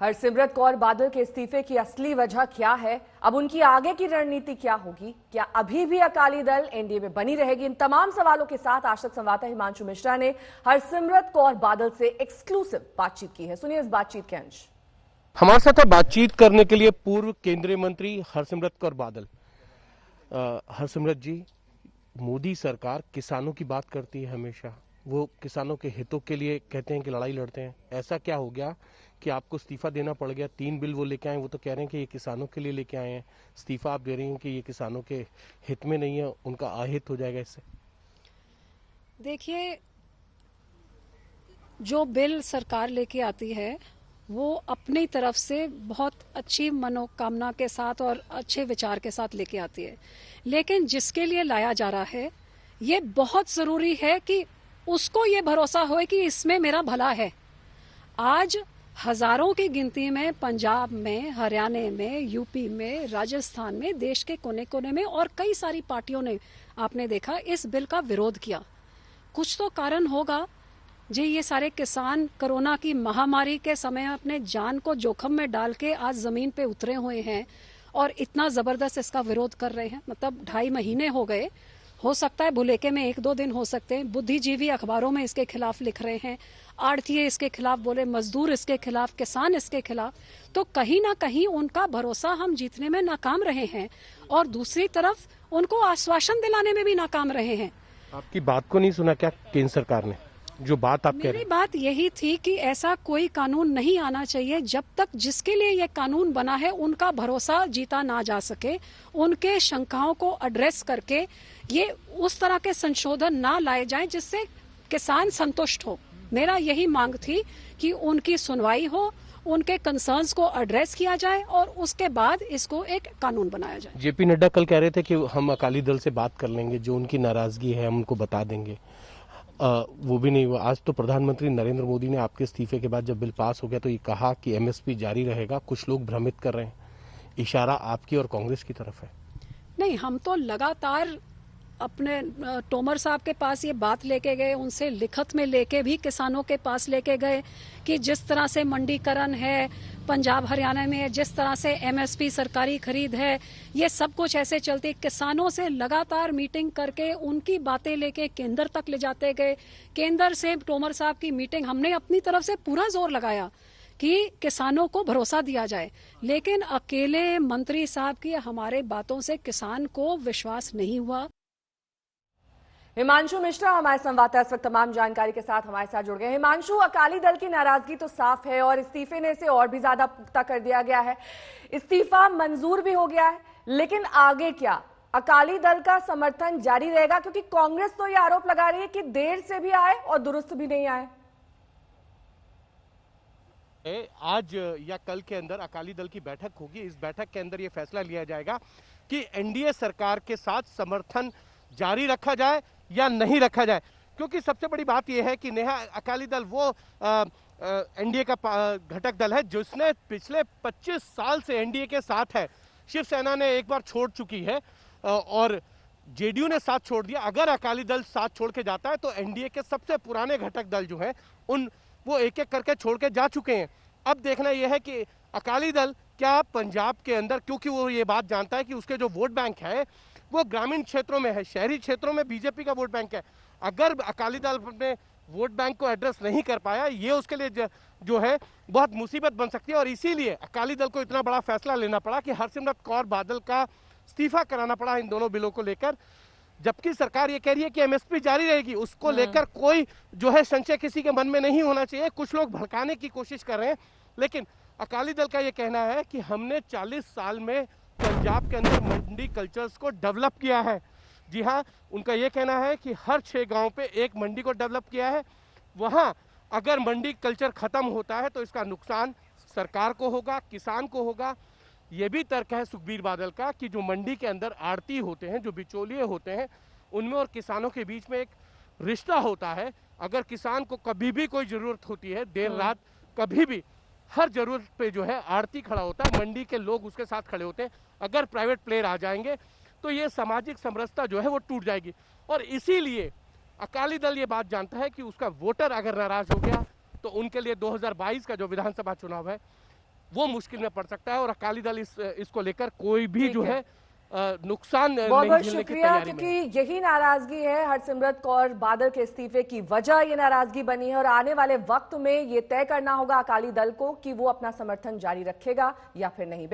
हरसिमरत कौर बादल के इस्तीफे की असली वजह क्या है? अब उनकी आगे की रणनीति क्या होगी? क्या अभी भी अकाली दल एनडीए में बनी रहेगी? इन तमाम सवालों के साथ आज तक संवाददाता हिमांशु मिश्रा ने हरसिमरत कौर बादल से एक्सक्लूसिव बातचीत की है। सुनिए इस बातचीत के अंश। हमारे साथ बातचीत करने के लिए पूर्व केंद्रीय मंत्री हरसिमरत कौर बादल। हरसिमरत जी, मोदी सरकार किसानों की बात करती है हमेशा, वो किसानों के हितों के लिए कहते हैं कि लड़ाई लड़ते हैं। ऐसा क्या हो गया कि आपको इस्तीफा देना पड़ गया? 3 बिल वो लेके आए, वो तो कह रहे हैं कि ये किसानों के लिए लेके आए हैं। इस्तीफा आप दे रही हैं कि ये किसानों के हित में नहीं है, उनका अहित हो जाएगा इससे। देखिए, जो बिल सरकार लेके आती है वो अपनी तरफ से बहुत अच्छी मनोकामना के साथ और अच्छे विचार के साथ लेके आती है, लेकिन जिसके लिए लाया जा रहा है ये बहुत जरूरी है कि उसको ये भरोसा हो कि इसमें मेरा भला है। आज हजारों की गिनती में पंजाब में, हरियाणा में, यूपी में, राजस्थान में, देश के कोने कोने में और कई सारी पार्टियों ने, आपने देखा, इस बिल का विरोध किया। कुछ तो कारण होगा जी। ये सारे किसान कोरोना की महामारी के समय अपने जान को जोखिम में डाल के आज जमीन पे उतरे हुए हैं और इतना जबरदस्त इसका विरोध कर रहे हैं। मतलब 2.5 महीने हो गए, हो सकता है भुलेखे में 1-2 दिन हो सकते हैं। बुद्धिजीवी अखबारों में इसके खिलाफ लिख रहे हैं, आढ़तिये इसके खिलाफ बोले, मजदूर इसके खिलाफ, किसान इसके खिलाफ। तो कहीं ना कहीं उनका भरोसा हम जीतने में नाकाम रहे हैं और दूसरी तरफ उनको आश्वासन दिलाने में भी नाकाम रहे हैं। आपकी बात को नहीं सुना क्या केंद्र सरकार ने? जो बात आप कह रहे हैं, मेरी बात यही थी कि ऐसा कोई कानून नहीं आना चाहिए जब तक जिसके लिए ये कानून बना है उनका भरोसा जीता ना जा सके। उनके शंकाओं को एड्रेस करके ये उस तरह के संशोधन ना लाए जाएं जिससे किसान संतुष्ट हो। मेरा यही मांग थी कि उनकी सुनवाई हो, उनके कंसर्न्स को एड्रेस किया जाए और उसके बाद इसको एक कानून बनाया जाए। जेपी नड्डा कल कह रहे थे कि हम अकाली दल से बात कर लेंगे, जो उनकी नाराजगी है हम उनको बता देंगे। वो भी नहीं हुआ। आज तो प्रधानमंत्री नरेंद्र मोदी ने आपके इस्तीफे के बाद जब बिल पास हो गया तो ये कहा कि एमएसपी जारी रहेगा। कुछ लोग भ्रमित कर रहे हैं, इशारा आपकी और कांग्रेस की तरफ है। नहीं, हम तो लगातार अपने तोमर साहब के पास ये बात लेके गए, उनसे लिखत में लेके भी किसानों के पास लेके गए कि जिस तरह से मंडीकरण है पंजाब हरियाणा में, जिस तरह से एमएसपी सरकारी खरीद है, ये सब कुछ ऐसे चलते। किसानों से लगातार मीटिंग करके उनकी बातें लेके केंद्र तक ले जाते गए। केंद्र से तोमर साहब की मीटिंग, हमने अपनी तरफ से पूरा जोर लगाया कि किसानों को भरोसा दिया जाए, लेकिन अकेले मंत्री साहब की हमारे बातों से किसान को विश्वास नहीं हुआ। हिमांशु मिश्रा हमारे संवाददाता इस वक्त तमाम जानकारी के साथ हमारे साथ जुड़ गए। हिमांशु, अकाली दल की नाराजगी तो साफ है और इस्तीफे ने इसे और भी ज्यादा पुख्ता कर दिया गया है। इस्तीफा मंजूर भी हो गया है, लेकिन आगे क्या? अकाली दल का समर्थन जारी रहेगा? क्योंकि कांग्रेस तो ये आरोप लगा रही है कि देर से भी आए और दुरुस्त भी नहीं आए। आज या कल के अंदर अकाली दल की बैठक होगी। इस बैठक के अंदर ये फैसला लिया जाएगा कि एनडीए सरकार के साथ समर्थन जारी रखा जाए या नहीं रखा जाए। क्योंकि सबसे बड़ी बात यह है कि नेहा, अकाली दल वो एनडीए का घटक दल है जिसने पिछले 25 साल से एनडीए के साथ है। शिवसेना ने एक बार छोड़ चुकी है और जेडीयू ने साथ छोड़ दिया। अगर अकाली दल साथ छोड़ के जाता है तो एनडीए के सबसे पुराने घटक दल जो हैं वो एक एक करके छोड़ के जा चुके हैं। अब देखना यह है कि अकाली दल क्या पंजाब के अंदर, क्योंकि वो ये बात जानता है कि उसके जो वोट बैंक है वो ग्रामीण क्षेत्रों में है, शहरी क्षेत्रों में बीजेपी का वोट बैंक है। अगर अकाली दल अपने वोट बैंक को एड्रेस नहीं कर पाया, ये उसके लिए जो है बहुत मुसीबत बन सकती है। और इसीलिए अकाली दल को इतना बड़ा फैसला लेना पड़ा कि हरसिमरत कौर बादल का इस्तीफा कराना पड़ा इन दोनों बिलों को लेकर। जबकि सरकार ये कह रही है कि एमएसपी जारी रहेगी, उसको लेकर कोई जो है संशय किसी के मन में नहीं होना चाहिए। कुछ लोग भड़काने की कोशिश कर रहे हैं, लेकिन अकाली दल का ये कहना है कि हमने 40 साल में पंजाब के अंदर मंडी कल्चर्स को डेवलप किया है। जी हाँ, उनका ये कहना है कि हर 6 गांव पे एक मंडी को डेवलप किया है। वहाँ अगर मंडी कल्चर खत्म होता है तो इसका नुकसान सरकार को होगा, किसान को होगा। ये भी तर्क है सुखबीर बादल का कि जो मंडी के अंदर आड़ती होते हैं, जो बिचौलिए होते हैं, उनमें और किसानों के बीच में एक रिश्ता होता है। अगर किसान को कभी भी कोई जरूरत होती है, देर रात कभी भी, हर जरूरत पे जो है आड़ती खड़ा होता है, मंडी के लोग उसके साथ खड़े होते हैं। अगर प्राइवेट प्लेयर आ जाएंगे तो ये सामाजिक समरसता जो है वो टूट जाएगी। और इसीलिए अकाली दल ये बात जानता है कि उसका वोटर अगर नाराज हो गया तो उनके लिए 2022 का जो विधानसभा चुनाव है वो मुश्किल में पड़ सकता है और अकाली दल इसको लेकर कोई भी जो है नुकसान बहुत नहीं बहुत झेलने की शुक्रिया, तैयारी में है। क्योंकि यही नाराजगी है हरसिमरत कौर बादल के इस्तीफे की वजह, ये नाराजगी बनी है और आने वाले वक्त में ये तय करना होगा अकाली दल को कि वो अपना समर्थन जारी रखेगा या फिर नहीं।